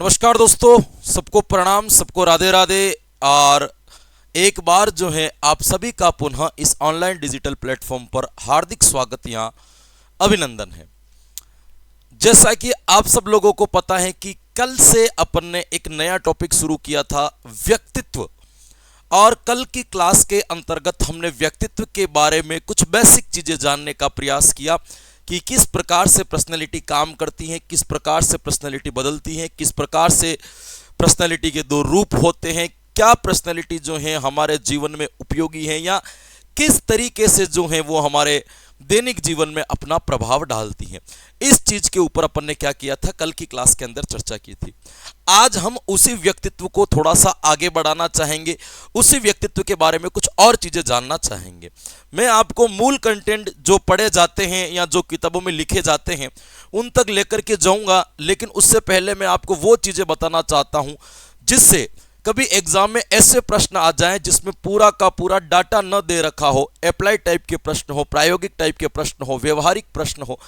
नमस्कार दोस्तों, सबको प्रणाम, सबको राधे राधे। और एक बार जो है आप सभी का पुनः इस ऑनलाइन डिजिटल प्लेटफॉर्म पर हार्दिक स्वागत या अभिनंदन है। जैसा कि आप सब लोगों को पता है कि कल से अपन ने एक नया टॉपिक शुरू किया था, व्यक्तित्व। और कल की क्लास के अंतर्गत हमने व्यक्तित्व के बारे में कुछ बेसिक चीज़ें जानने का प्रयास किया कि किस प्रकार से पर्सनैलिटी काम करती है, किस प्रकार से पर्सनैलिटी बदलती है, किस प्रकार से पर्सनैलिटी के दो रूप होते हैं, क्या पर्सनैलिटी जो है हमारे जीवन में उपयोगी है या किस तरीके से जो है वो हमारे दैनिक जीवन में अपना प्रभाव डालती हैं। इस चीज के ऊपर अपन ने क्या किया था, कल की क्लास के अंदर चर्चा की थी। आज हम उसी व्यक्तित्व को थोड़ा सा आगे बढ़ाना चाहेंगे, उसी व्यक्तित्व के बारे में कुछ और चीजें जानना चाहेंगे। मैं आपको मूल कंटेंट जो पढ़े जाते हैं या जो किताबों में लिखे जाते हैं उन तक लेकर के जाऊंगा, लेकिन उससे पहले मैं आपको वो चीजें बताना चाहता हूं जिससे कभी एग्जाम में ऐसे प्रश्न आ जाएं जिसमें पूरा का पूरा डाटा न दे रखा हो, अप्लाई टाइप के प्रश्न हो, प्रायोगिक टाइप के प्रश्न हो, व्यवहारिक प्रश्न हो,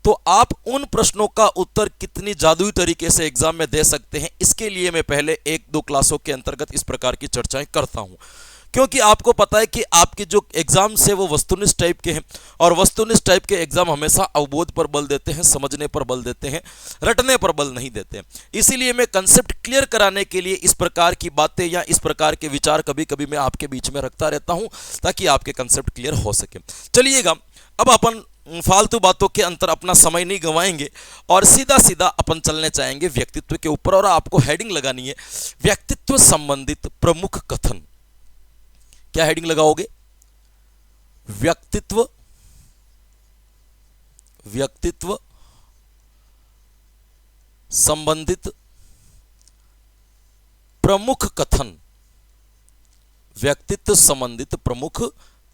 तो आप उन प्रश्नों का उत्तर कितनी जादुई तरीके से एग्जाम में दे सकते हैं, इसके लिए मैं पहले एक दो क्लासों के अंतर्गत इस प्रकार की चर्चाएं करता हूं। क्योंकि आपको पता है कि आपके जो एग्जाम्स है वो वस्तुनिष्ठ टाइप के हैं, और वस्तुनिष्ठ टाइप के एग्जाम हमेशा अवबोध पर बल देते हैं, समझने पर बल देते हैं, रटने पर बल नहीं देते हैं। इसीलिए मैं कंसेप्ट क्लियर कराने के लिए इस प्रकार की बातें या इस प्रकार के विचार कभी कभी मैं आपके बीच में रखता रहता हूं ताकि आपके कंसेप्ट क्लियर हो सके। चलिएगा, अब अपन फालतू बातों के अंतर अपना समय नहीं गंवाएंगे और सीधा सीधा अपन चलने चाहेंगे व्यक्तित्व के ऊपर। और आपको हेडिंग लगानी है, व्यक्तित्व संबंधित प्रमुख कथन। क्या हेडिंग लगाओगे? व्यक्तित्व संबंधित प्रमुख कथन। व्यक्तित्व संबंधित प्रमुख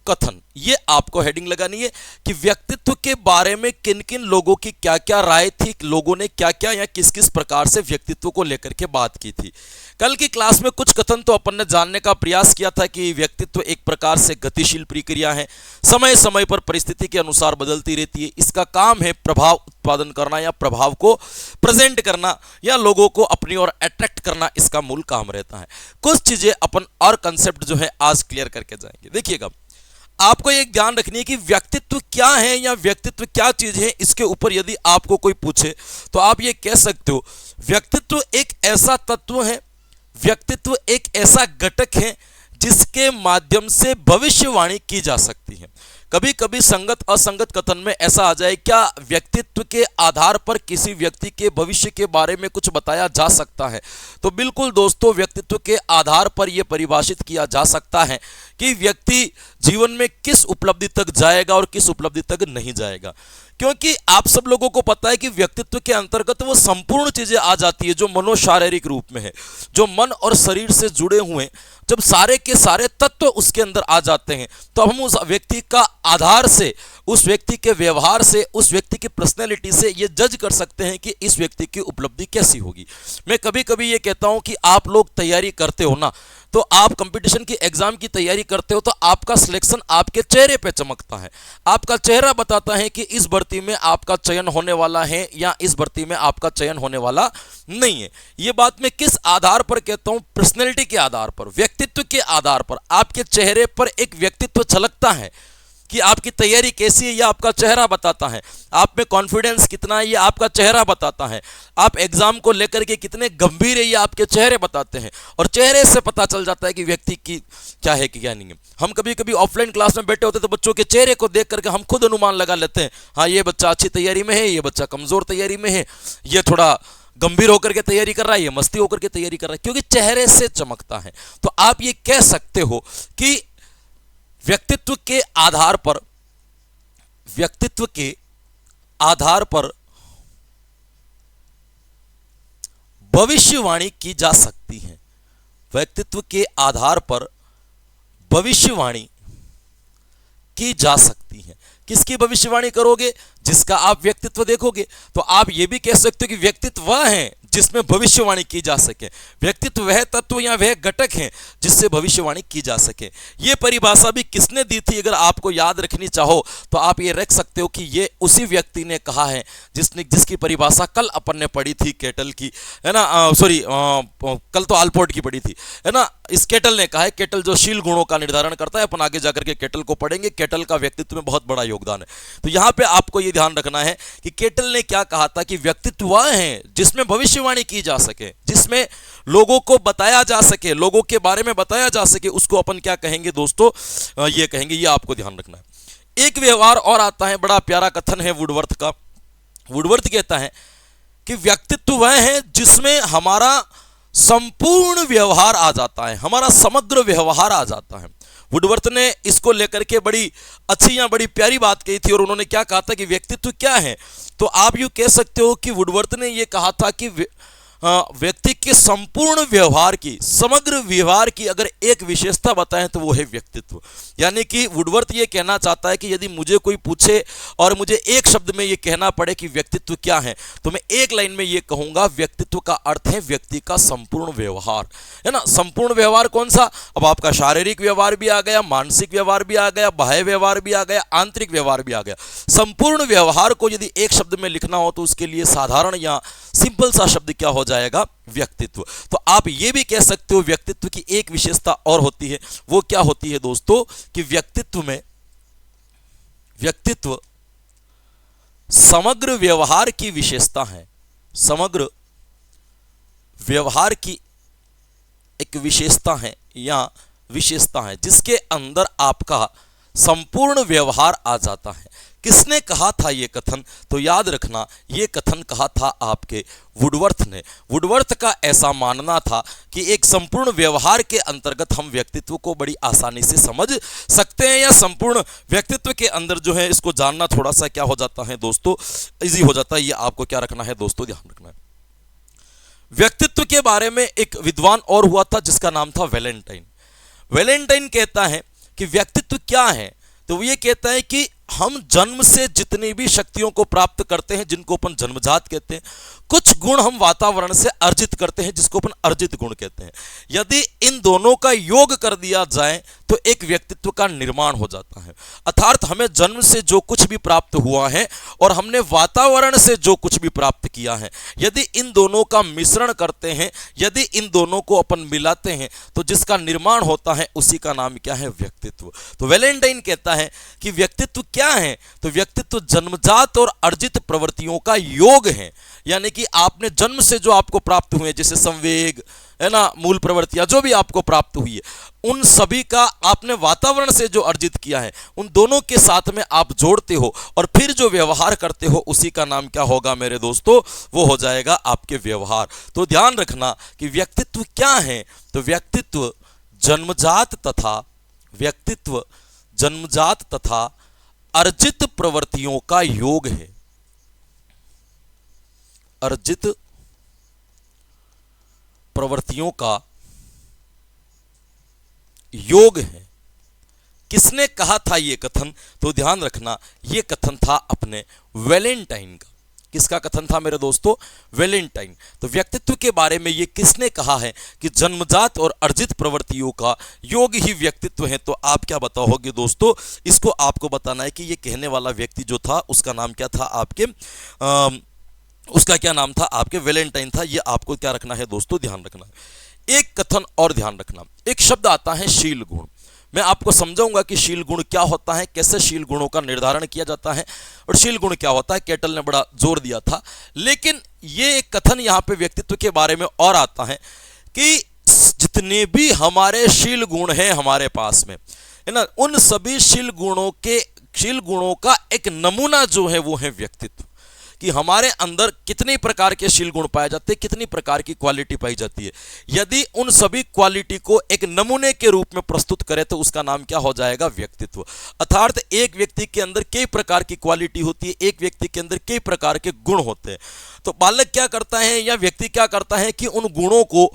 कथन, ये आपको हेडिंग लगानी है कि व्यक्तित्व के बारे में किन किन लोगों की क्या क्या राय थी, लोगों ने क्या क्या या किस किस प्रकार से व्यक्तित्व को लेकर के बात की थी। कल की क्लास में कुछ कथन तो अपन ने जानने का प्रयास किया था कि व्यक्तित्व एक प्रकार से गतिशील प्रक्रिया है, समय समय पर परिस्थिति के अनुसार बदलती रहती है। इसका काम है प्रभाव उत्पादन करना या प्रभाव को प्रेजेंट करना या लोगों को अपनी ओर अट्रैक्ट करना, इसका मूल काम रहता है। कुछ चीजें अपन और कंसेप्ट जो है आज क्लियर करके जाएंगे। देखिएगा, आपको एक ध्यान रखनी है कि व्यक्तित्व क्या है या व्यक्तित्व क्या चीज है। इसके ऊपर यदि आपको कोई पूछे तो आप ये कह सकते हो, व्यक्तित्व एक ऐसा तत्व है, व्यक्तित्व एक ऐसा घटक है जिसके माध्यम से भविष्यवाणी की जा सकती है। कभी कभी संगत असंगत कथन में ऐसा आ जाए, क्या व्यक्तित्व के आधार पर किसी व्यक्ति के भविष्य के बारे में कुछ बताया जा सकता है? तो बिल्कुल दोस्तों, व्यक्तित्व के आधार पर यह परिभाषित किया जा सकता है कि व्यक्ति जीवन में किस उपलब्धि तक जाएगा और किस उपलब्धि तक नहीं जाएगा। क्योंकि आप सब लोगों को पता है कि व्यक्तित्व के अंतर्गत वो संपूर्ण चीजें आ जाती है जो मनोशारीरिक रूप में है, जो मन और शरीर से जुड़े हुए। जब सारे के सारे तत्व उसके अंदर आ जाते हैं तो हम उस व्यक्ति का आधार से, उस व्यक्ति के व्यवहार से, उस व्यक्ति की पर्सनैलिटी से ये जज कर सकते हैं कि इस व्यक्ति की उपलब्धि कैसी होगी। मैं कभी कभी ये कहता हूं कि आप लोग तैयारी करते हो ना, तो आप कंपटीशन की एग्जाम की तैयारी करते हो तो आपका सिलेक्शन आपके चेहरे पे चमकता है। आपका चेहरा बताता है कि इस भर्ती में आपका चयन होने वाला है या इस भर्ती में आपका चयन होने वाला नहीं है। यह बात मैं किस आधार पर कहता हूं? पर्सनैलिटी के आधार पर, व्यक्तित्व के आधार पर। आपके चेहरे पर एक व्यक्तित्व झलकता है कि आपकी तैयारी कैसी है, यह आपका चेहरा बताता है। आप में कॉन्फिडेंस कितना है, यह आपका चेहरा बताता है। आप एग्जाम को लेकर के कितने गंभीर है, यह आपके चेहरे बताते हैं। और चेहरे से पता चल जाता है कि व्यक्ति की क्या है कि क्या नहीं है। हम कभी कभी ऑफलाइन क्लास में बैठे होते तो बच्चों के चेहरे को देख करके हम खुद अनुमान लगा लेते हैं, हाँ ये बच्चा अच्छी तैयारी में है, ये बच्चा कमजोर तैयारी में है, ये थोड़ा गंभीर होकर के तैयारी कर रहा है, ये मस्ती होकर के तैयारी कर रहा है, क्योंकि चेहरे से चमकता है। तो आप ये कह सकते हो कि व्यक्तित्व के आधार पर, व्यक्तित्व के आधार पर भविष्यवाणी की जा सकती है। व्यक्तित्व के आधार पर भविष्यवाणी की जा सकती है। किसकी भविष्यवाणी करोगे? जिसका आप व्यक्तित्व देखोगे। तो आप यह भी कह सकते हो कि व्यक्तित्व वह है जिसमें भविष्यवाणी की जा सके। व्यक्तित्व वह तत्व या वह घटक है जिससे भविष्यवाणी की जा सके। ये परिभाषा भी किसने दी थी, अगर आपको याद रखनी चाहो तो आप ये रख सकते हो कि ये उसी व्यक्ति ने कहा है जिसकी परिभाषा कल अपन ने पढ़ी थी केटल की, है ना, सॉरी कल तो आलपोर्ट की पढ़ी थी, है ना। इस केटल ने कहा है, केटल जो शील गुणों का निर्धारण करता है, अपन आगे जाकर के केटल को पढ़ेंगे। केटल का व्यक्तित्व में बहुत बड़ा योगदान है। तो यहां पे आपको ये ध्यान रखना है कि केटल ने क्या कहा था कि व्यक्तित्व वह है जिसमें भविष्यवाणी की जा सके, जिसमें लोगों को बताया जा सके, लोगों के बारे में बताया जा सके, उसको अपन क्या कहेंगे दोस्तों, ये कहेंगे। ये आपको ध्यान रखना है। एक व्यवहार और आता है, बड़ा प्यारा कथन है वुडवर्थ का। वुडवर्थ कहता है कि व्यक्तित्व वह है जिसमें हमारा संपूर्ण व्यवहार आ जाता है, हमारा समग्र व्यवहार आ जाता है। वुडवर्थ ने इसको लेकर के बड़ी अच्छी या बड़ी प्यारी बात कही थी, और उन्होंने क्या कहा था कि व्यक्तित्व क्या है। तो आप यूं कह सकते हो कि वुडवर्थ ने यह कहा था कि व्यक्ति के संपूर्ण व्यवहार की, समग्र व्यवहार की अगर एक विशेषता बताएं तो वो है व्यक्तित्व। यानी कि वुडवर्थ ये कहना चाहता है कि यदि मुझे कोई पूछे और मुझे एक शब्द में ये कहना पड़े कि व्यक्तित्व क्या है, तो मैं एक लाइन में ये कहूंगा, व्यक्तित्व का अर्थ है व्यक्ति का संपूर्ण व्यवहार, है ना। संपूर्ण व्यवहार कौन सा? अब आपका शारीरिक व्यवहार भी आ गया, मानसिक व्यवहार भी आ गया, बाह्य व्यवहार भी आ गया, आंतरिक व्यवहार भी आ गया। संपूर्ण व्यवहार को यदि एक शब्द में लिखना हो तो उसके लिए साधारण या सिंपल सा शब्द क्या हो जाएगा? व्यक्तित्व। तो आप ये भी कह सकते हो व्यक्तित्व की एक विशेषता और होती है। वो क्या होती है दोस्तों? कि व्यक्तित्व समग्र व्यवहार की विशेषता है, समग्र व्यवहार की एक विशेषता है या विशेषता है जिसके अंदर आपका संपूर्ण व्यवहार आ जाता है। किसने कहा था ये कथन? तो याद रखना, ये कथन कहा था आपके वुडवर्थ ने। वुडवर्थ का ऐसा मानना था कि एक संपूर्ण व्यवहार के अंतर्गत हम व्यक्तित्व को बड़ी आसानी से समझ सकते हैं, या संपूर्ण व्यक्तित्व के अंदर जो है इसको जानना थोड़ा सा क्या हो जाता है दोस्तों, इजी हो जाता है। ये आपको क्या रखना है दोस्तों, ध्यान रखना है। व्यक्तित्व के बारे में एक विद्वान और हुआ था जिसका नाम था वैलेंटाइन। वैलेंटाइन कहता है कि व्यक्तित्व क्या है, तो वो ये कहता है कि हम जन्म से जितनी भी शक्तियों को प्राप्त करते हैं जिनको अपन जन्मजात कहते हैं, कुछ गुण हम वातावरण से अर्जित करते हैं जिसको अपन अर्जित गुण कहते हैं। यदि इन दोनों का योग कर दिया जाए तो एक व्यक्तित्व का निर्माण हो जाता है। अर्थात हमें जन्म से जो कुछ भी प्राप्त हुआ है और हमने वातावरण से जो कुछ भी प्राप्त किया है, यदि इन दोनों का मिश्रण करते हैं, यदि इन दोनों को अपन मिलाते हैं तो जिसका निर्माण होता है उसी का नाम क्या है? व्यक्तित्व। तो वैलेंटाइन कहता है कि व्यक्तित्व क्या है? तो व्यक्तित्व जन्मजात और अर्जित प्रवृत्तियों का योग है। यानी कि आपने जन्म से जो आपको प्राप्त हुए, जैसे संवेग, है ना, मूल प्रवृत्तियां जो भी आपको प्राप्त हुई है, उन सभी का आपने वातावरण से जो अर्जित किया है, उन दोनों के साथ में आप जोड़ते हो और फिर जो व्यवहार करते हो उसी का नाम क्या होगा मेरे दोस्तों? वो हो जाएगा आपके व्यवहार। तो ध्यान रखना कि व्यक्तित्व क्या है? तो व्यक्तित्व जन्मजात तथा अर्जित प्रवृत्तियों का योग है। अर्जित प्रवृत्तियों का योग है। किसने कहा था ये कथन? तो ध्यान रखना, ये कथन था अपने वैलेंटाइन का। किसका कथन था मेरे दोस्तों? वैलेंटाइन। तो व्यक्तित्व के बारे में ये किसने कहा है कि जन्मजात और अर्जित प्रवृत्तियों का योग ही व्यक्तित्व है? तो आप क्या बताओगे दोस्तों? इसको आपको बताना है कि ये कहने वाला व्यक्ति जो था उसका नाम क्या था आपके, उसका क्या नाम था आपके? वैलेंटाइन था। ये आपको क्या रखना है दोस्तों? ध्यान रखना है। एक कथन और ध्यान रखना, एक शब्द आता है शील गुण। मैं आपको समझाऊंगा कि शील गुण क्या होता है, कैसे शील गुणों का निर्धारण किया जाता है और शील गुण क्या होता है। केटल ने बड़ा जोर दिया था, लेकिन ये एक कथन यहां पे व्यक्तित्व के बारे में और आता है कि जितने भी हमारे शील गुण हैं हमारे पास में, है ना, उन सभी शील गुणों का एक नमूना जो है वो है व्यक्तित्व। कि हमारे अंदर कितने प्रकार के शील गुण पाए जाते हैं, कितनी प्रकार की क्वालिटी पाई जाती है। यदि उन सभी क्वालिटी को एक नमूने के रूप में प्रस्तुत करें तो उसका नाम क्या हो जाएगा? व्यक्तित्व। अर्थात एक व्यक्ति के अंदर कई प्रकार की क्वालिटी होती है, एक व्यक्ति के अंदर कई प्रकार के गुण होते हैं। तो बालक क्या करता है या व्यक्ति क्या करता है कि उन गुणों को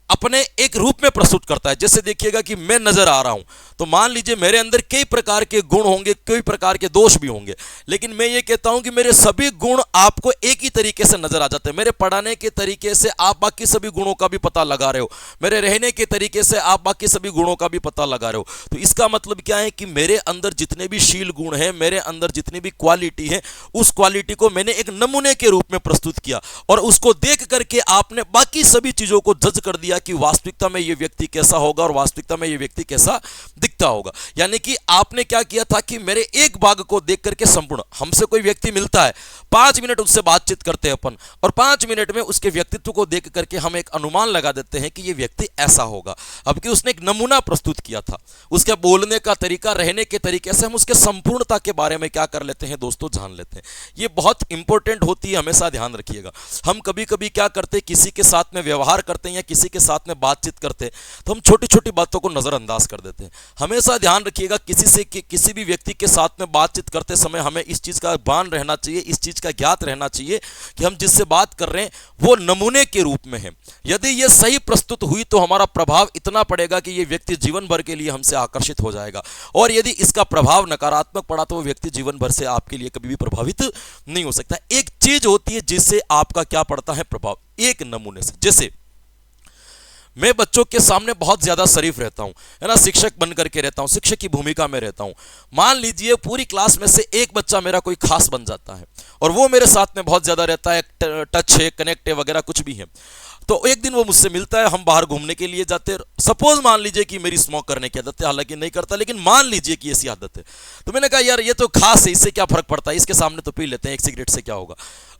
अपने एक रूप में प्रस्तुत करता है। जैसे देखिएगा कि मैं नजर आ रहा हूं, तो मान लीजिए मेरे अंदर कई प्रकार के गुण होंगे, कई प्रकार के दोष भी होंगे, लेकिन मैं ये कहता हूं कि मेरे सभी गुण आपको एक ही तरीके से नजर आ जाते हैं। मेरे पढ़ाने के तरीके से आप बाकी सभी गुणों का भी पता लगा रहे हो, मेरे रहने के तरीके से आप बाकी सभी गुणों का भी पता लगा रहे हो। तो इसका मतलब क्या है कि मेरे अंदर जितने भी शील गुण हैं, मेरे अंदर जितनी भी क्वालिटी है, उस क्वालिटी को मैंने एक नमूने के रूप में प्रस्तुत किया, और उसको देख करके आपने बाकी सभी चीजों को जज कर दिया कि वास्तविकता में यह व्यक्ति कैसा होगा और वास्तविकता में यह व्यक्ति कैसा दिखता होगा। यानी कि आपने क्या किया था कि मेरे एक भाग को देख करके संपूर्ण, हमसे कोई व्यक्ति मिलता है, 5 मिनट उससे बातचीत करते हैं अपन, और 5 मिनट में उसके व्यक्तित्व को देख करके हम एक अनुमान लगा देते हैं कि यह व्यक्ति ऐसा होगा। अब कि उसने एक नमूना प्रस्तुत किया था, उसके बोलने का तरीका, रहने के तरीके से हम उसके संपूर्णता के बारे में क्या कर लेते हैं दोस्तों, जान लेते हैं। यह बहुत इंपॉर्टेंट होती है, हमेशा ध्यान रखिएगा। हम कभी कभी क्या करते हैं, किसी के साथ में व्यवहार करते हैं या किसी के साथ में बातचीत करते हैं, तो हम छोटी छोटी बातों को नजरअंदाज कर देते हैं। हमेशा ध्यान रखिएगा, किसी भी व्यक्ति के साथ में बातचीत करते समय हमें इस चीज का भान रहना चाहिए, इस चीज का ज्ञात रहना चाहिए कि हम जिससे बात कर रहे हैं वो नमूने के रूप में है। यदि ये सही प्रस्तुत हुई तो हमारा प्रभाव इतना पड़ेगा कि ये व्यक्ति जीवन भर के लिए हमसे आकर्षित हो जाएगा, और यदि इसका प्रभाव नकारात्मक पड़ा तो वो व्यक्ति जीवन भर से आपके लिए कभी भी प्रभावित नहीं हो सकता। एक चीज होती है जिससे आपका क्या पड़ता है प्रभाव, एक नमूने से। जैसे मैं बच्चों के सामने बहुत ज्यादा शरीफ रहता हूं, है ना, शिक्षक बन करके रहता हूं, शिक्षक की भूमिका में रहता हूं। मान लीजिए पूरी क्लास में से एक बच्चा मेरा कोई खास बन जाता है और वो मेरे साथ में बहुत ज्यादा रहता है, टच है, कनेक्ट है, वगैरह कुछ भी है। तो एक दिन वो मुझसे मिलता है, हम बाहर घूमने के लिए जाते हैं। सपोज मान लीजिए कि मेरी स्मोक करने की आदत है, हालांकि नहीं करता, लेकिन मान लीजिए कि ऐसी आदत है। तो मैंने कहा यार ये तो खास है, इससे क्या फर्क पड़ता है, इसके सामने तो पी लेते हैं, एक सिगरेट से क्या होगा।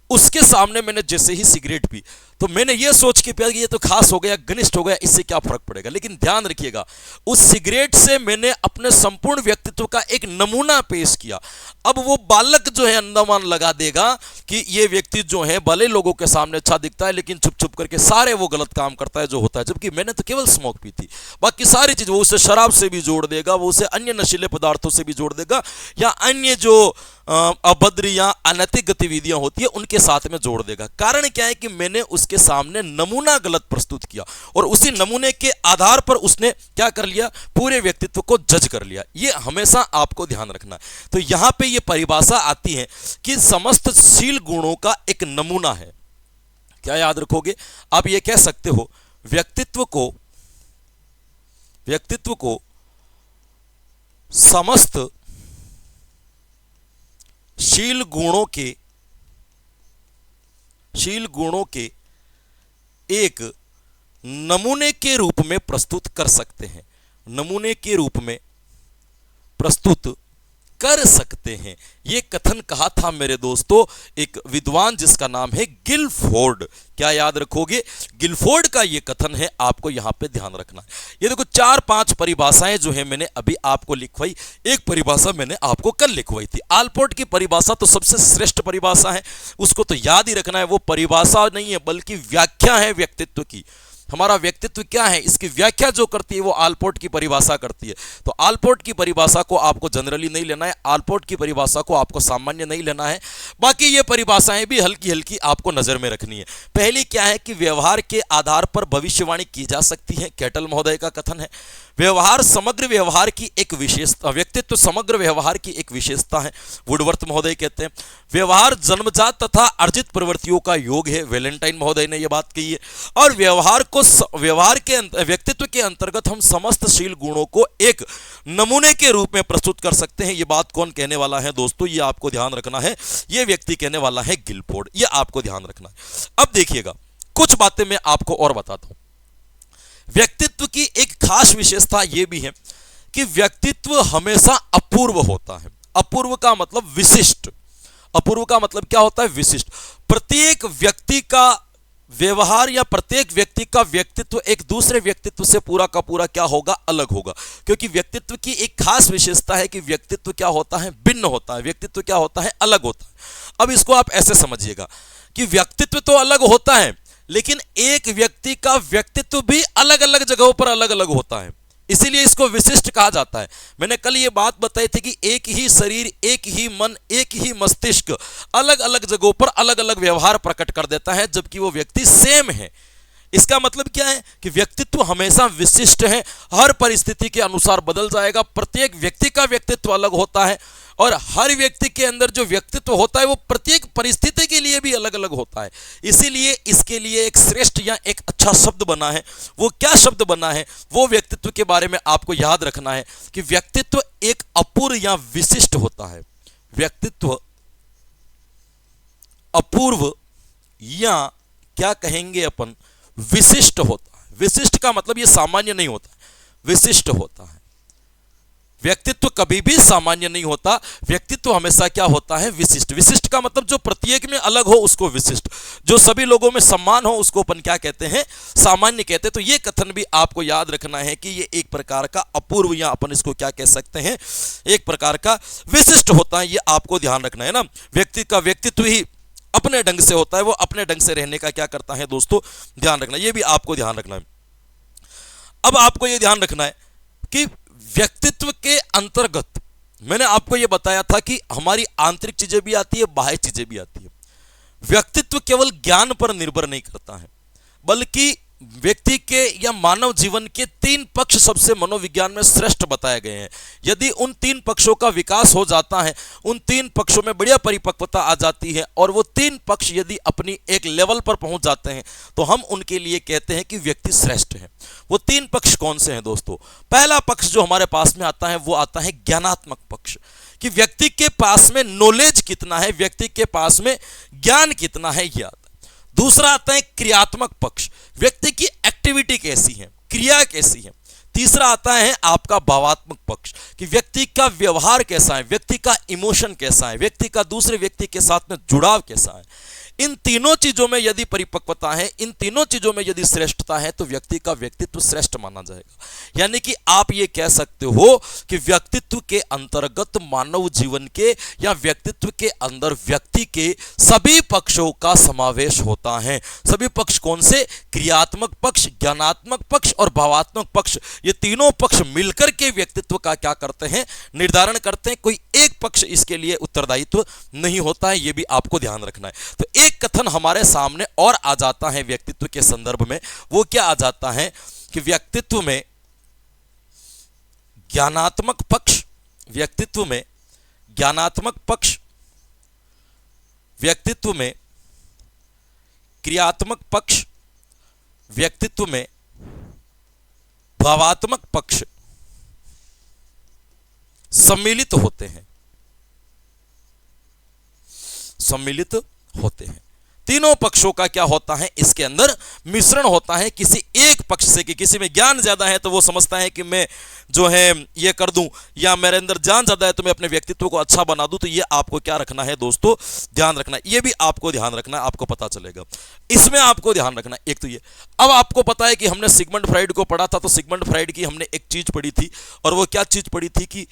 उसके सामने मैंने जैसे ही सिगरेट पी तो मैंने ये सोच के पिया कि ये तो खास हो गया, घनिष्ठ हो गया, इससे क्या फर्क पड़ेगा। लेकिन ध्यान रखिएगा, उस सिगरेट से मैंने अपने संपूर्ण व्यक्तित्व का एक नमूना पेश किया। अब वो बालक जो है अनुमान लगा देगा कि ये व्यक्ति जो है भले लोगों के सामने अच्छा दिखता है लेकिन छुप छुप करके सारे वो गलत काम करता है जो होता है, जबकि मैंने तो केवल स्मोक पी थी। बाकी सारी चीज वो उसे शराब से भी जोड़ देगा, वो उसे अन्य नशीले पदार्थों से भी जोड़ देगा, या अन्य जो अभद्र या अनैतिक गतिविधियां होती है उनके साथ में जोड़ देगा। कारण क्या है कि मैंने उसके सामने नमूना गलत प्रस्तुत किया, और उसी नमूने के आधार पर उसने क्या कर लिया, पूरे व्यक्तित्व को जज कर लिया। ये हमेशा आपको ध्यान रखना है। तो यहां पे ये परिभाषा आती है कि समस्त शील गुणों का एक नमूना है। क्या याद रखोगे, आप ये कह सकते हो व्यक्तित्व को समस्त शील गुणों के एक नमूने के रूप में प्रस्तुत कर सकते हैं, नमूने के रूप में प्रस्तुत कर सकते हैं। यह कथन कहा था मेरे दोस्तों एक विद्वान जिसका नाम है गिलफोर्ड। क्या याद रखोगे, गिलफोर्ड का यह कथन है, आपको यहां पे ध्यान रखना है। ये देखो 4-5 परिभाषाएं जो है मैंने अभी आपको लिखवाई, एक परिभाषा मैंने आपको कल लिखवाई थी। आलपोर्ट की परिभाषा तो सबसे श्रेष्ठ परिभाषा है, उसको तो याद ही रखना है। वो परिभाषा नहीं है बल्कि व्याख्या है व्यक्तित्व की। हमारा व्यक्तित्व क्या है इसकी व्याख्या जो करती है वो आलपोर्ट की परिभाषा करती है। तो आलपोर्ट की परिभाषा को आपको जनरली नहीं लेना है, आलपोर्ट की परिभाषा को आपको सामान्य नहीं लेना है। बाकी ये परिभाषाएं भी हल्की हल्की आपको नजर में रखनी है। पहली क्या है कि व्यवहार के आधार पर भविष्यवाणी की जा सकती है, कैटल महोदय का कथन है। व्यवहार समग्र व्यवहार की एक विशेषता, व्यक्तित्व समग्र व्यवहार की एक विशेषता है, वुडवर्थ महोदय कहते हैं। व्यवहार जन्मजात तथा अर्जित प्रवृत्तियों का योग है, वैलेंटाइन महोदय ने यह बात कही है। और व्यवहार के व्यक्तित्व के अंतर्गत हम समस्त शील गुणों को एक नमूने के रूप में प्रस्तुत कर सकते हैं। यह बात कौन कहने वाला है दोस्तों, यह आपको ध्यान रखना है, यह व्यक्ति कहने वाला है गिलफोर्ड। यह आपको ध्यान रखना है। अब देखिएगा कुछ बातें मैं आपको और बताता हूं। व्यक्तित्व की एक खास विशेषता यह भी है कि व्यक्तित्व हमेशा अपूर्व होता है। अपूर्व का मतलब विशिष्ट, अपूर्व का मतलब क्या होता है, विशिष्ट। प्रत्येक व्यक्ति का व्यवहार या प्रत्येक व्यक्ति का व्यक्तित्व एक दूसरे व्यक्तित्व से पूरा का पूरा क्या होगा, अलग होगा। क्योंकि व्यक्तित्व की एक खास विशेषता है कि व्यक्तित्व क्या होता है, भिन्न होता है, व्यक्तित्व क्या होता है, अलग होता है। अब इसको आप ऐसे समझिएगा कि व्यक्तित्व तो अलग होता है लेकिन एक व्यक्ति का व्यक्तित्व भी अलग अलग जगहों पर अलग अलग होता है, इसीलिए इसको विशिष्ट कहा जाता है। मैंने कल ये बात बताई थी कि एक ही शरीर, एक ही मन, एक ही मस्तिष्क अलग अलग जगहों पर अलग अलग व्यवहार प्रकट कर देता है, जबकि वो व्यक्ति सेम है। इसका मतलब क्या है कि व्यक्तित्व हमेशा विशिष्ट है, हर परिस्थिति के अनुसार बदल जाएगा। प्रत्येक व्यक्ति का व्यक्तित्व अलग होता है और हर व्यक्ति के अंदर जो व्यक्तित्व होता है वो प्रत्येक परिस्थिति के लिए भी अलग अलग होता है। इसीलिए इसके लिए एक श्रेष्ठ या एक अच्छा शब्द बना है। वो क्या शब्द बना है, वो व्यक्तित्व के बारे में आपको याद रखना है कि व्यक्तित्व एक अपूर्व या विशिष्ट होता है। व्यक्तित्व अपूर्व या क्या कहेंगे अपन, विशिष्ट होता है। विशिष्ट का मतलब ये सामान्य नहीं होता, विशिष्ट होता है। व्यक्तित्व कभी भी सामान्य नहीं होता, व्यक्तित्व हमेशा क्या होता है, विशिष्ट। विशिष्ट का मतलब जो प्रत्येक में अलग हो उसको विशिष्ट, जो सभी लोगों में समान हो उसको अपन क्या कहते हैं, सामान्य कहते हैं। तो ये कथन भी आपको याद रखना है कि ये एक प्रकार का अपूर्व या अपन इसको क्या कह सकते हैं, एक प्रकार का विशिष्ट होता है। ये आपको ध्यान रखना है ना। व्यक्ति का व्यक्तित्व ही अपने ढंग से होता है, वो अपने ढंग से रहने का क्या करता है दोस्तों, ध्यान रखना। ये भी आपको ध्यान रखना है। अब आपको ये ध्यान रखना है कि व्यक्तित्व के अंतर्गत मैंने आपको यह बताया था कि हमारी आंतरिक चीजें भी आती है, बाह्य चीजें भी आती है। व्यक्तित्व केवल ज्ञान पर निर्भर नहीं करता है, बल्कि व्यक्ति के या मानव जीवन के 3 पक्ष सबसे मनोविज्ञान में श्रेष्ठ बताए गए हैं। यदि उन 3 पक्षों का विकास हो जाता है, उन 3 पक्षों में बढ़िया परिपक्वता आ जाती है और वो 3 पक्ष यदि अपनी एक लेवल पर पहुंच जाते हैं तो हम उनके लिए कहते हैं कि व्यक्ति श्रेष्ठ है। वो 3 पक्ष कौन से हैं दोस्तों? पहला पक्ष जो हमारे पास में आता है वो आता है ज्ञानात्मक पक्ष, कि व्यक्ति के पास में नॉलेज कितना है, व्यक्ति के पास में ज्ञान कितना है, ये आता है। दूसरा आता है क्रियात्मक पक्ष, व्यक्ति की एक्टिविटी कैसी है, क्रिया कैसी है। तीसरा आता है आपका भावात्मक पक्ष, कि व्यक्ति का व्यवहार कैसा है, व्यक्ति का इमोशन कैसा है, व्यक्ति का दूसरे व्यक्ति के साथ में जुड़ाव कैसा है। इन तीनों चीजों में यदि परिपक्वता है, इन तीनों चीजों में यदि श्रेष्ठता है तो व्यक्ति का व्यक्तित्व श्रेष्ठ माना जाएगा। यानी कि आप ये कह सकते हो कि व्यक्तित्व के अंतर्गत मानव जीवन के या व्यक्तित्व के अंदर व्यक्ति के सभी पक्षों का समावेश होता है। सभी पक्ष कौन से? क्रियात्मक पक्ष, ज्ञानात्मक पक्ष और भावात्मक पक्ष। ये तीनों पक्ष मिलकर के व्यक्तित्व का क्या करते हैं, निर्धारण करते हैं। कोई एक पक्ष इसके लिए उत्तरदायित्व नहीं होता है, ये भी आपको ध्यान रखना है। तो एक कथन हमारे सामने और आ जाता है व्यक्तित्व के संदर्भ में, वो क्या आ जाता है कि व्यक्तित्व में ज्ञानात्मक पक्ष, व्यक्तित्व में ज्ञानात्मक पक्ष, व्यक्तित्व में क्रियात्मक पक्ष, व्यक्तित्व में भावात्मक पक्ष सम्मिलित होते हैं, सम्मिलित होते हैं। तीनों पक्षों का क्या होता है, इसके अंदर मिश्रण होता है किसी एक पक्ष से। कि किसी में ज्ञान ज्यादा है तो वो समझता है कि मैं जो है ये कर दूं, या मेरे अंदर ज्ञान ज्यादा है तो मैं अपने व्यक्तित्व को अच्छा बना दूं। तो ये आपको क्या रखना है दोस्तों, ध्यान रखना है। ये भी आपको ध्यान रखना है, आपको पता चलेगा। इसमें आपको ध्यान रखना है एक तो ये। अब आपको पता है कि हमने सिगमंड फ्राइड को पढ़ा था, तो सिगमंड फ्राइड की हमने एक चीज पढ़ी थी, और वो क्या चीज पढ़ी थी कि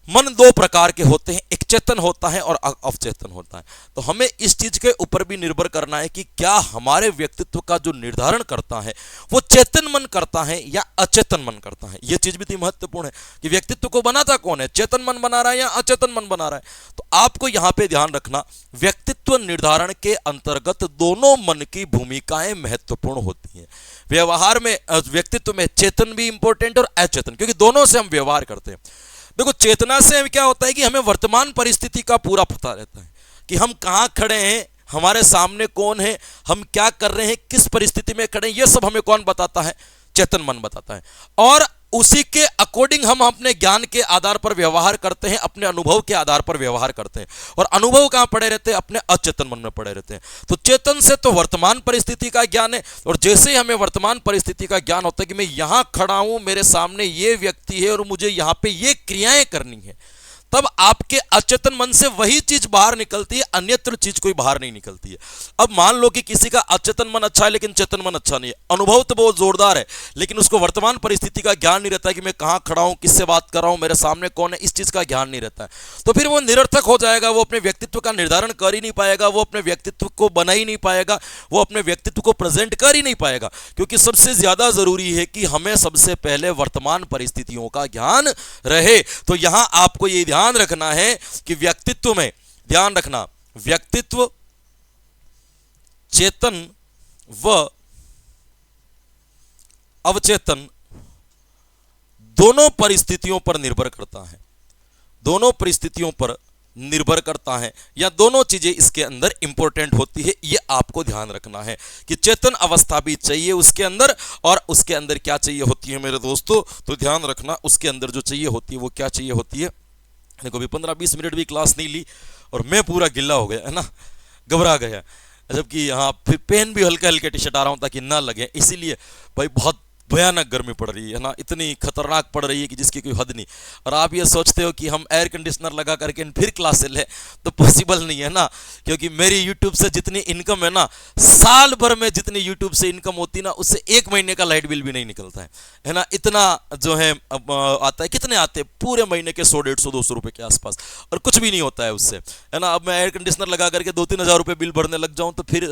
मन 2 प्रकार के होते हैं, एक चेतन होता है और अवचेतन होता है। तो हमें इस चीज के ऊपर भी निर्भर करना है कि क्या हमारे व्यक्तित्व का जो निर्धारण करता है वो चेतन मन करता है या अचेतन मन करता है। यह चीज भी महत्वपूर्ण है कि व्यक्तित्व को बनाता कौन है, चेतन मन बना रहा है या अचेतन मन बना रहा है। तो आपको यहां पर ध्यान रखना, व्यक्तित्व निर्धारण के अंतर्गत दोनों मन की भूमिकाएं महत्वपूर्ण होती हैं। व्यवहार में, व्यक्तित्व में चेतन भी इंपॉर्टेंट और अचेतन, क्योंकि दोनों से हम व्यवहार करते हैं। देखो, चेतना से क्या होता है कि हमें वर्तमान परिस्थिति का पूरा पता रहता है कि हम कहां खड़े हैं, हमारे सामने कौन है, हम क्या कर रहे हैं, किस परिस्थिति में खड़े हैं, यह सब हमें कौन बताता है, चेतन मन बताता है। और उसी के अकॉर्डिंग हम अपने ज्ञान के आधार पर व्यवहार करते हैं, अपने अनुभव के आधार पर व्यवहार करते हैं। और अनुभव कहां पड़े रहते हैं, अपने अचेतन मन में पड़े रहते हैं। तो चेतन से तो वर्तमान परिस्थिति का ज्ञान है, और जैसे ही हमें वर्तमान परिस्थिति का ज्ञान होता है कि मैं यहां खड़ा हूं, मेरे सामने ये व्यक्ति है और मुझे यहां पे ये क्रियाएं करनी है, तब आपके अचेतन मन से वही चीज बाहर निकलती है, अन्यत्र चीज कोई बाहर नहीं निकलती है। अब मान लो कि किसी का अचेतन मन अच्छा है लेकिन चेतन मन अच्छा नहीं है, अनुभव तो बहुत जोरदार है लेकिन उसको वर्तमान परिस्थिति का ज्ञान नहीं रहता है कि मैं कहां खड़ा हूं, किससे बात कर रहा हूं, मेरे सामने कौन है, इस चीज का ज्ञान नहीं रहता है। तो फिर वो निरर्थक हो जाएगा, वो अपने व्यक्तित्व का निर्धारण कर ही नहीं पाएगा, वो अपने व्यक्तित्व को बना ही नहीं पाएगा, वो अपने व्यक्तित्व को प्रेजेंट कर ही नहीं पाएगा। क्योंकि सबसे ज्यादा जरूरी है कि हमें सबसे पहले वर्तमान परिस्थितियों का ज्ञान रहे। तो यहां आपको ये ध्यान रखना है कि व्यक्तित्व में, ध्यान रखना, व्यक्तित्व चेतन व अवचेतन दोनों परिस्थितियों पर निर्भर करता है, दोनों परिस्थितियों पर निर्भर करता है, या दोनों चीजें इसके अंदर इंपॉर्टेंट होती है। ये आपको ध्यान रखना है कि चेतन अवस्था भी चाहिए उसके अंदर, और उसके अंदर क्या चाहिए होती है मेरे दोस्तों, तो ध्यान रखना उसके अंदर जो चाहिए होती है वो क्या चाहिए होती है। देखो अभी 15-20 मिनट भी क्लास नहीं ली और मैं पूरा गिल्ला हो गया है ना, घबरा गया, जबकि यहाँ फिर पेन भी हल्के हल्के टी शर्ट आ रहा हूँ ताकि ना लगे, इसीलिए भाई बहुत भयानक गर्मी पड़ रही है ना, इतनी खतरनाक पड़ रही है कि जिसकी कोई हद नहीं। और आप ये सोचते हो कि हम एयर कंडीशनर लगा करके फिर क्लास ले, तो पॉसिबल नहीं है ना, क्योंकि मेरी यूट्यूब से जितनी इनकम है ना, साल भर में जितनी यूट्यूब से इनकम होती ना, उससे 1 महीने का लाइट बिल भी नहीं निकलता है ना, इतना जो है आता है। कितने आते हैं पूरे महीने के? 100-150-200 रुपए के आसपास, और कुछ भी नहीं होता है उससे, है ना। अब मैं एयर कंडीशनर लगा करके 2-3 हज़ार रुपये बिल भरने लग जाऊं तो फिर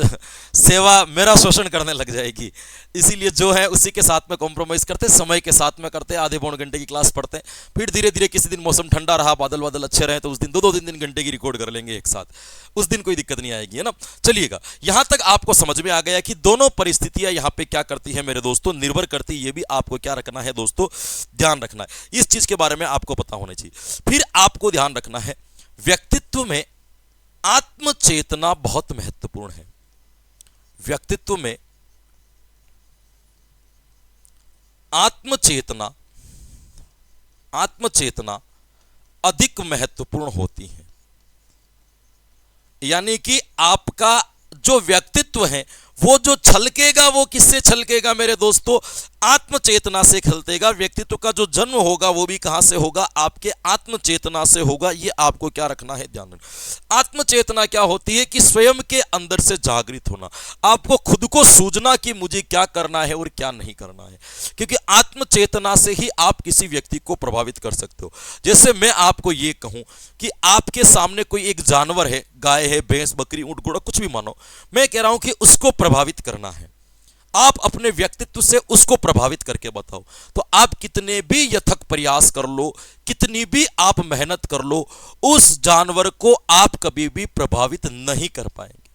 सेवा मेरा शोषण करने लग जाएगी। इसीलिए जो है उसी के साथ में कॉम्प्रोमाइज करते, समय के साथ में करते, आधे पौन घंटे की क्लास पढ़ते हैं, फिर धीरे धीरे किसी दिन मौसम ठंडा रहा, बादल बादल अच्छे रहे, तो उस दिन 2-2 3 घंटे की रिकॉर्ड कर लेंगे एक साथ, उस दिन कोई दिक्कत नहीं आएगी, है ना। चलिएगा, यहां तक आपको समझ में आ गया कि दोनों परिस्थितियां यहां पे क्या करती है मेरे दोस्तों, निर्भर करती है। ये भी आपको क्या रखना है दोस्तों, ध्यान रखना है, इस चीज के बारे में आपको पता होना चाहिए। फिर आपको ध्यान रखना है, व्यक्तित्व में आत्मचेतना बहुत महत्वपूर्ण है। व्यक्तित्व में आत्मचेतना अधिक महत्वपूर्ण होती है। यानी कि आपका जो व्यक्तित्व है वो जो छलकेगा, वो किससे छलकेगा मेरे दोस्तों, आत्मचेतना से खलतेगा। व्यक्तित्व का जो जन्म होगा वो भी कहां से होगा, आपके आत्मचेतना से होगा। ये आपको क्या रखना है, ध्यान रखना। आत्मचेतना क्या होती है कि स्वयं के अंदर से जागृत होना, आपको खुद को सूझना कि मुझे क्या करना है और क्या नहीं करना है, क्योंकि आत्मचेतना से ही आप किसी व्यक्ति को प्रभावित कर सकते हो। जैसे मैं आपको ये कहूं कि आपके सामने कोई एक जानवर है, गाय है, भैंस, बकरी, ऊंट, घोड़ा, कुछ भी मानो, मैं कह रहा हूं कि उसको प्रभावित करना है, आप अपने व्यक्तित्व से उसको प्रभावित करके बताओ, तो आप कितने भी यथक प्रयास कर लो, कितनी भी आप मेहनत कर लो, उस जानवर को आप कभी भी प्रभावित नहीं कर पाएंगे।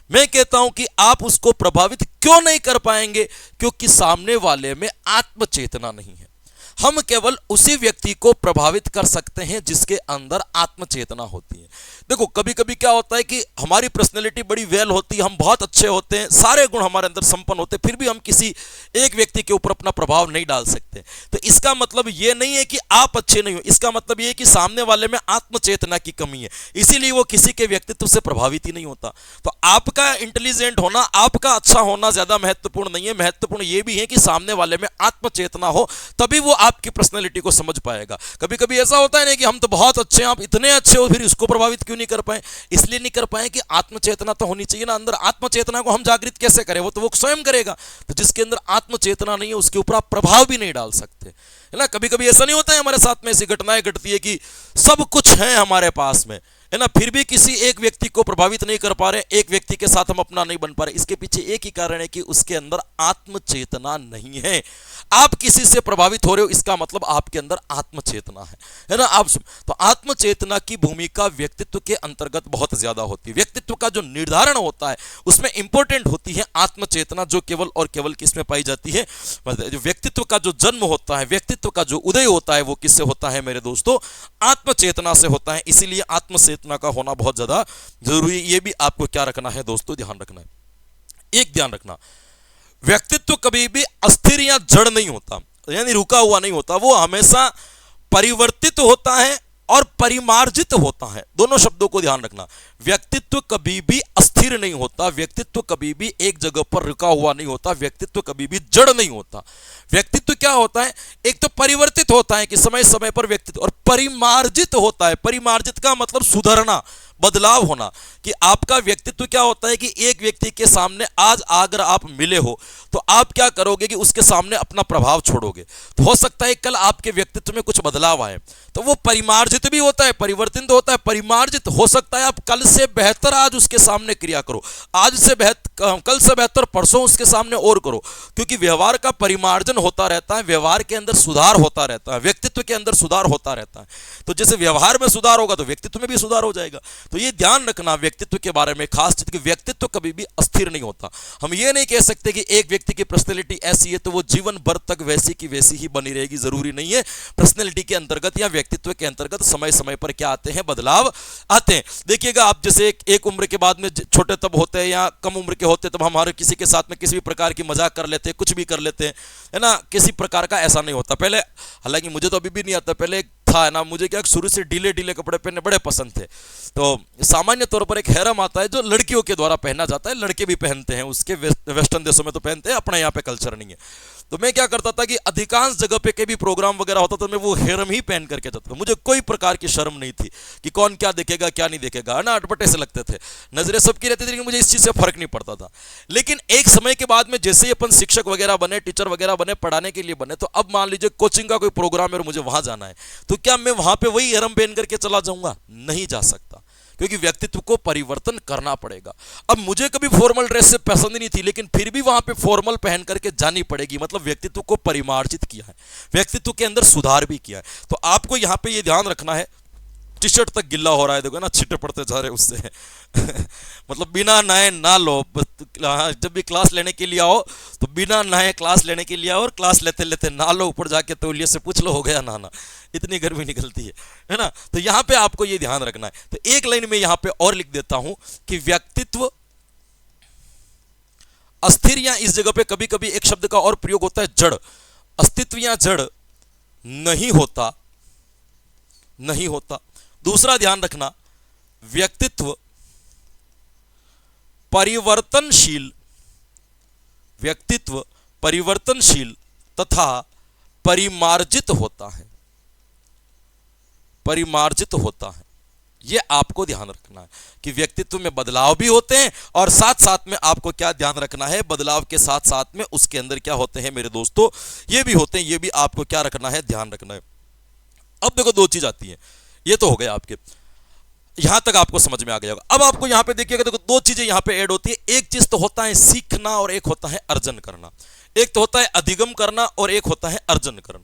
मैं कहता हूं कि आप उसको प्रभावित क्यों नहीं कर पाएंगे, क्योंकि सामने वाले में आत्मचेतना नहीं है। हम केवल उसी व्यक्ति को प्रभावित कर सकते हैं जिसके अंदर आत्मचेतना होती है। देखो कभी कभी क्या होता है कि हमारी पर्सनैलिटी बड़ी वेल होती है, हम बहुत अच्छे होते हैं, सारे गुण हमारे अंदर संपन्न होते हैं, फिर भी हम किसी एक व्यक्ति के ऊपर अपना प्रभाव नहीं डाल सकते। तो इसका मतलब यह नहीं है कि आप अच्छे नहीं हो, इसका मतलब यह है कि सामने वाले में आत्मचेतना की कमी है, इसीलिए वो किसी के व्यक्तित्व से प्रभावित ही नहीं होता। तो आपका इंटेलिजेंट होना, आपका अच्छा होना ज्यादा महत्वपूर्ण नहीं है, महत्वपूर्ण यह भी है कि सामने वाले में आत्मचेतना हो, तभी वो आपकी पर्सनैलिटी को समझ पाएगा। कभी कभी ऐसा होता है ना कि हम तो बहुत अच्छे हैं, आप इतने अच्छे हो, फिर इसको प्रभावित क्यों नहीं कर पाए, इसलिए नहीं कर पाए कि आत्मचेतना तो होनी चाहिए ना अंदर। आत्मचेतना को हम जागृत कैसे करें, वो तो वो स्वयं करेगा। तो जिसके अंदर आत्मचेतना नहीं है उसके ऊपर आप प्रभाव भी नहीं डाल सकते, है ना। कभी कभी ऐसा नहीं होता है, हमारे साथ में ऐसी घटनाएं घटती है कि सब कुछ है हमारे पास में, है ना, फिर भी किसी एक व्यक्ति को प्रभावित नहीं कर पा रहे, एक व्यक्ति के साथ हम अपना नहीं बन पा रहे। इसके पीछे एक ही कारण है कि उसके अंदर आत्मचेतना नहीं है। आप किसी से प्रभावित हो रहे हो, इसका मतलब आपके अंदर आत्मचेतना है ना। आप तो आत्मचेतना की भूमिका व्यक्तित्व के अंतर्गत बहुत ज्यादा होती है। व्यक्तित्व का जो निर्धारण होता है उसमें इंपॉर्टेंट होती है आत्मचेतना, जो केवल और केवल किसमें पाई जाती है, जो व्यक्तित्व का जो जन्म होता है, व्यक्तित्व का जो उदय होता है, वो किससे होता है मेरे दोस्तों, आत्मचेतना से होता है। इसीलिए आत्मचेतना का होना बहुत ज्यादा जरूरी है। ये भी आपको क्या रखना है दोस्तों, ध्यान रखना है। एक ध्यान रखना, व्यक्तित्व कभी भी अस्थिर या जड़ नहीं होता, यानी रुका हुआ नहीं होता, वो हमेशा परिवर्तित होता है और परिमार्जित होता है। दोनों शब्दों को ध्यान रखना। व्यक्तित्व कभी भी अस्थिर नहीं होता, व्यक्तित्व कभी भी एक जगह पर रुका हुआ नहीं होता, व्यक्तित्व कभी भी जड़ नहीं होता। व्यक्तित्व क्या होता है, एक तो परिवर्तित होता है कि समय समय पर व्यक्तित्व, और परिमार्जित होता है। परिमार्जित का मतलब सुधरना, बदलाव होना, कि आपका व्यक्तित्व क्या होता है कि एक व्यक्ति के सामने आज अगर आप मिले हो तो आप क्या करोगे कि उसके सामने अपना प्रभाव छोड़ोगे। तो हो सकता है कल आपके व्यक्तित्व में कुछ बदलाव आए, तो वो परिमार्जित भी होता है, परिवर्तित होता है। परिमार्जित हो सकता है आप कल से बेहतर आज उसके सामने क्रिया करो, आज से बेहतर कल से बेहतर परसों उसके सामने और करो, क्योंकि व्यवहार का परिमार्जन होता रहता है, व्यवहार के अंदर सुधार होता रहता है, व्यक्तित्व के अंदर सुधार होता रहता है। तो जैसे व्यवहार में सुधार होगा तो व्यक्तित्व में भी सुधार हो जाएगा। तो ये ध्यान रखना व्यक्तित्व के बारे में खास चीज कि व्यक्तित्व कभी भी अस्थिर नहीं होता। हम ये नहीं कह सकते कि एक व्यक्ति की पर्सनैलिटी ऐसी है तो वो जीवन भर तक वैसी की वैसी ही बनी रहेगी, जरूरी नहीं है। पर्सनैलिटी के अंतर्गत या व्यक्तित्व के अंतर्गत समय समय पर क्या आते हैं, बदलाव आते हैं। देखिएगा आप, जैसे एक उम्र के बाद में छोटे तब होते हैं या कम उम्र के होते हैं, तब हमारे किसी के साथ में किसी भी प्रकार की मजाक कर लेते हैं, कुछ भी कर लेते हैं, है ना, किसी प्रकार का ऐसा नहीं होता। पहले, हालांकि मुझे तो अभी भी नहीं आता, पहले था, है ना, मुझे क्या शुरू से ढीले ढीले कपड़े पहनने बड़े पसंद थे। तो सामान्य तौर पर एक हैरम आता है जो लड़कियों के द्वारा पहना जाता है, लड़के भी पहनते हैं, उसके वेस्टर्न देशों में तो पहनते हैं, अपने यहाँ पे कल्चर नहीं है। तो मैं क्या करता था कि अधिकांश जगह पे कभी प्रोग्राम वगैरह होता तो मैं वो हेरम ही पहन करके जाता था। मुझे कोई प्रकार की शर्म नहीं थी कि कौन क्या देखेगा क्या नहीं देखेगा, ना, अटपटे से लगते थे, नजरें सबकी रहती थी, लेकिन मुझे इस चीज से फर्क नहीं पड़ता था। लेकिन एक समय के बाद में जैसे ही अपन शिक्षक वगैरह बने, टीचर वगैरह बने, पढ़ाने के लिए बने, तो अब मान लीजिए कोचिंग का कोई प्रोग्राम है और मुझे वहां जाना है, तो क्या मैं वहां पे वही हेरम पहन करके चला जाऊंगा? नहीं जा सकता, क्योंकि व्यक्तित्व को परिवर्तन करना पड़ेगा। अब मुझे कभी फॉर्मल ड्रेस से पसंद नहीं थी, लेकिन फिर भी वहां पे फॉर्मल पहन करके जानी पड़ेगी, मतलब व्यक्तित्व को परिमार्जित किया है, व्यक्तित्व के अंदर सुधार भी किया है। तो आपको यहां पे ये ध्यान रखना है, टी शर्ट तक गिल्ला हो रहा है, देखो ना, छिटे पड़ते जा रहे उससे मतलब बिना नहाए ना लो, जब भी क्लास लेने के लिए आओ तो बिना नहाए क्लास लेने के लिए आओ, और क्लास लेते लेते नहा लो, ऊपर जाके तौलिए से पूछ लो हो गया नहाना, इतनी गर्मी निकलती है ना। तो यहां पे आपको ये ध्यान रखना है। तो एक लाइन में यहां पे और लिख देता हूं कि व्यक्तित्व अस्थिर, या इस जगह पे कभी कभी एक शब्द का और प्रयोग होता है, जड़। अस्तित्व या जड़ नहीं होता, नहीं होता। दूसरा ध्यान रखना, व्यक्तित्व परिवर्तनशील, व्यक्तित्व परिवर्तनशील तथा परिमार्जित होता है, परिमार्जित होता है। यह आपको ध्यान रखना है कि व्यक्तित्व में बदलाव भी होते हैं, और साथ साथ में आपको क्या ध्यान रखना है, बदलाव के साथ साथ में उसके अंदर क्या होते हैं मेरे दोस्तों, ये भी होते हैं, ये भी आपको क्या रखना है, ध्यान रखना है। अब देखो दो चीज आती है, ये तो हो गया आपके, यहां तक आपको समझ में आ गया होगा। अब आपको यहां पे देखिएगा, देखो दो चीजें यहां पे ऐड होती है। एक चीज तो होता है सीखना और एक होता है अर्जन करना। एक तो होता है अधिगम करना और एक होता है अर्जन करना।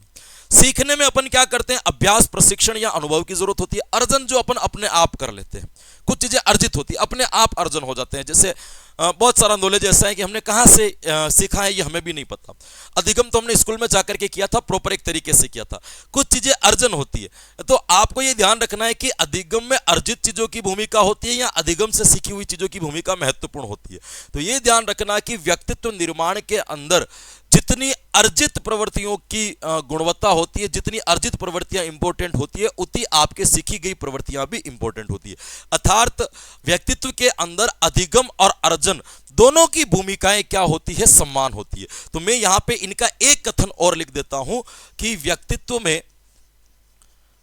सीखने में अपन क्या करते हैं, अभ्यास, प्रशिक्षण या अनुभव की जरूरत होती है। अर्जन जो अपन अपने आप कर लेते हैं, कुछ चीजें अर्जित होती है, अपने आप अर्जन हो जाते हैं। जैसे बहुत सारा नॉलेज ऐसा है कि हमने कहां से सीखा है ये हमें भी नहीं पता। अधिगम तो हमने स्कूल में जाकर के किया था, प्रॉपर एक तरीके से किया था। कुछ चीजें अर्जन होती है, तो आपको ये ध्यान रखना है कि अधिगम में अर्जित चीजों की भूमिका होती है या अधिगम से सीखी हुई चीजों की भूमिका महत्वपूर्ण होती है। तो ये ध्यान रखना कि व्यक्तित्व निर्माण के अंदर जितनी अर्जित प्रवृत्तियों की गुणवत्ता होती है, जितनी अर्जित प्रवृत्तियां इंपॉर्टेंट होती है, उतनी आपके सीखी गई प्रवृत्तियां भी इंपॉर्टेंट होती है। अर्थात व्यक्तित्व के अंदर अधिगम और अर्जन दोनों की भूमिकाएं क्या होती है, सम्मान होती है। तो मैं यहां पे इनका एक कथन और लिख देता हूं कि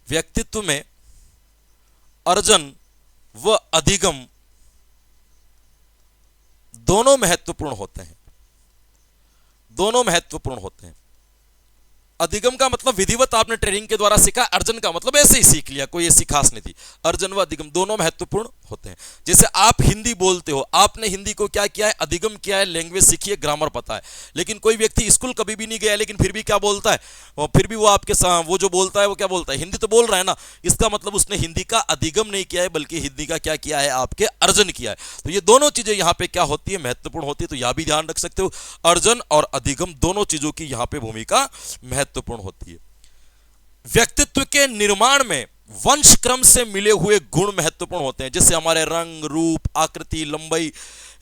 व्यक्तित्व में अर्जन व अधिगम दोनों महत्वपूर्ण होते हैं, दोनों महत्वपूर्ण होते हैं। अधिगम का मतलब विधिवत आपने ट्रेनिंग के द्वारा सीखा, अर्जन का मतलब ऐसे ही सीख लिया, कोई ऐसी खास नहीं थी। अर्जन व अधिगम दोनों महत्वपूर्ण होते हैं। जैसे आप हिंदी बोलते हो, आपने हिंदी को क्या किया है, अधिगम किया है, लैंग्वेज सीखी है, ग्रामर पता है। लेकिन कोई व्यक्ति स्कूल कभी भी नहीं गया लेकिन फिर भी क्या बोलता है, और फिर भी वो आपके वो जो बोलता है वो क्या बोलता है, हिंदी तो बोल रहा है ना। इसका मतलब उसने हिंदी का अधिगम नहीं किया है, बल्कि हिंदी का क्या किया है, आपके अर्जन किया है। तो ये दोनों चीजें यहाँ पे क्या होती है, महत्वपूर्ण होती है। तो यह भी ध्यान रख सकते हो, अर्जन और अधिगम दोनों चीजों की यहाँ पे भूमिका महत्वपूर्ण होती है। व्यक्तित्व के निर्माण में वंश क्रम से मिले हुए गुण महत्वपूर्ण होते हैं। जैसे हमारे रंग, रूप, आकृति, लंबाई,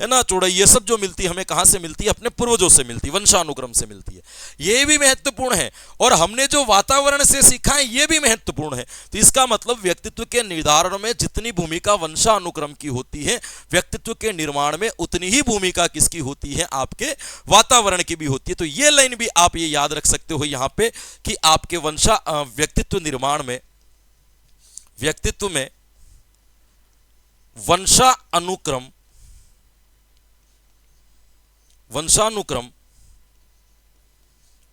है ना, चौड़ाई, ये सब जो मिलती है हमें कहां से मिलती है, अपने पूर्वजों से मिलती है, वंशानुक्रम से मिलती है। ये भी महत्वपूर्ण है। और हमने जो वातावरण से सीखा है ये भी महत्वपूर्ण है। तो इसका मतलब व्यक्तित्व के निर्धारण में जितनी भूमिका वंशानुक्रम की होती है, व्यक्तित्व के निर्माण में उतनी ही भूमिका किसकी होती है, आपके वातावरण की भी होती है। तो ये लाइन भी आप ये याद रख सकते हो यहां पे कि आपके व्यक्तित्व निर्माण में, व्यक्तित्व में वंशानुक्रम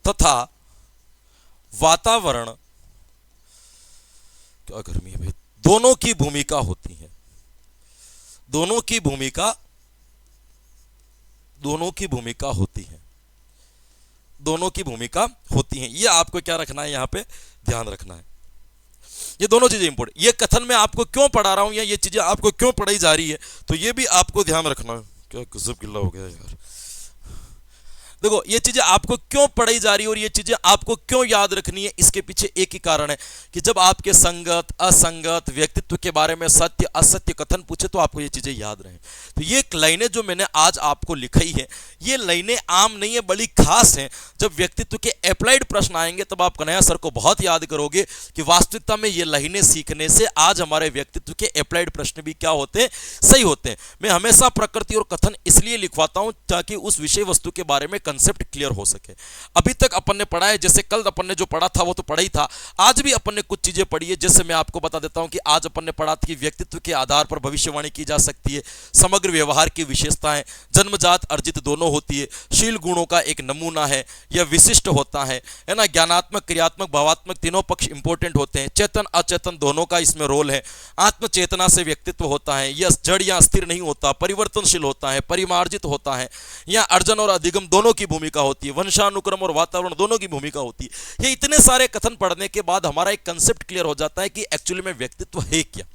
तथा वातावरण, क्या गर्मी है भाई, दोनों की भूमिका होती है, दोनों की भूमिका दोनों की भूमिका होती है, दोनों की भूमिका होती है। ये आपको क्या रखना है, यहां पे ध्यान रखना है। ये दोनों चीजें इंपॉर्टेंट, ये कथन मैं आपको क्यों पढ़ा रहा हूं या ये चीजें आपको क्यों पढ़ाई जा रही है, तो ये भी आपको ध्यान रखना है। क्या गजब गिल्ला हो गया यार। देखो ये चीजें आपको क्यों पढ़ाई जा रही है और ये चीजें आपको क्यों याद रखनी है, इसके पीछे एक ही कारण है कि जब आपके संगत असंगत व्यक्तित्व के बारे में सत्य असत्य कथन पूछे तो आपको ये चीजें याद रहें। तो ये लाइनें जो मैंने आज आपको लिखाई है, ये लाइनें आम नहीं है, बड़ी खास हैं। जब व्यक्तित्व के अप्लाइड प्रश्न आएंगे तब आप कन्हैया सर को बहुत याद करोगे कि वास्तविकता में ये लाइनें सीखने से आज हमारे व्यक्तित्व के अप्लाइड प्रश्न भी क्या होते हैं, सही होते हैं। मैं हमेशा प्रकृति और कथन इसलिए लिखवाता हूं ताकि उस विषय वस्तु के बारे में कंसेप्ट क्लियर हो सके। अभी तक अपन ने पढ़ा है, जैसे कल अपन ने जो पढ़ा था वो तो पढ़ा ही था, आज भी अपन ने कुछ चीजें पढ़ी है। जैसे मैं आपको बता देता हूं कि आज अपन ने पढ़ा था कि व्यक्तित्व के आधार पर भविष्यवाणी की जा सकती है, समग्र व्यवहार की विशेषताएं जन्मजात अर्जित दोनों होती है, शील गुणों का एक नमूना है, यह विशिष्ट होता है ना, ज्ञानात्मक क्रियात्मक भावात्मक तीनों पक्ष इंपॉर्टेंट होते हैं, चेतन अचेतन दोनों का इसमें रोल है, आत्म चेतना से व्यक्तित्व होता है, यह जड़ या स्थिर नहीं होता, परिवर्तनशील होता है, परिमार्जित होता है, या अर्जन और अधिगम दोनों की भूमिका होती है, वंशानुक्रम और वातावरण दोनों की भूमिका होती है। ये इतने सारे कथन पढ़ने के बाद हमारा एक कंसेप्ट क्लियर हो जाता है कि एक्चुअली में व्यक्तित्व है क्या,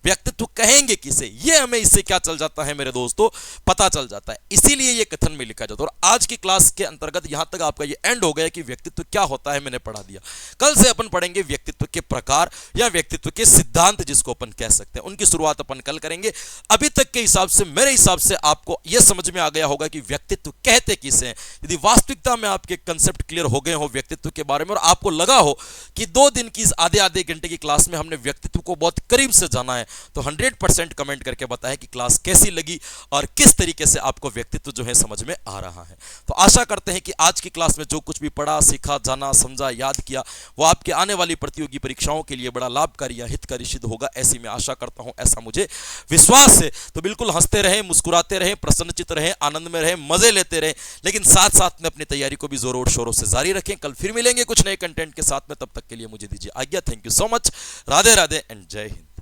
व्यक्तित्व कहेंगे किसे, ये हमें इससे क्या चल जाता है मेरे दोस्तों, पता चल जाता है। इसीलिए ये कथन में लिखा जाता है। और आज की क्लास के अंतर्गत यहां तक आपका ये एंड हो गया कि व्यक्तित्व क्या होता है, मैंने पढ़ा दिया। कल से अपन पढ़ेंगे व्यक्तित्व के प्रकार या व्यक्तित्व के सिद्धांत जिसको अपन कह सकते हैं, उनकी शुरुआत अपन कल करेंगे। अभी तक के हिसाब से मेरे हिसाब से आपको यह समझ में आ गया होगा कि व्यक्तित्व कहते किसे हैं। यदि वास्तविकता में आपके कंसेप्ट क्लियर हो गए हो व्यक्तित्व के बारे में और आपको लगा हो कि 2 दिन की आधे आधे घंटे की क्लास में हमने व्यक्तित्व को बहुत करीब से जाना है, तो 100% कमेंट करके बताएं कि क्लास कैसी लगी और किस तरीके से आपको व्यक्तित्व जो है समझ में आ रहा है। तो आशा करते हैं कि आज की क्लास में जो कुछ भी पढ़ा सीखा जाना समझा याद किया वो आपके आने वाली प्रतियोगी परीक्षाओं के लिए बड़ा लाभकारी या हितकारी सिद्ध होगा, ऐसी मैं आशा करता हूं, ऐसा मुझे विश्वास है। तो बिल्कुल हंसते रहें, मुस्कुराते रहें, प्रसन्नचित रहें, आनंद में रहें, मजे लेते रहें, लेकिन साथ साथ में अपनी तैयारी को भी जोरों और शोरों से जारी रखें। कल फिर मिलेंगे कुछ नए कंटेंट के साथ में, तब तक के लिए मुझे दीजिए आज्ञा। Thank you so much. Radhe Radhe and जय हिंद।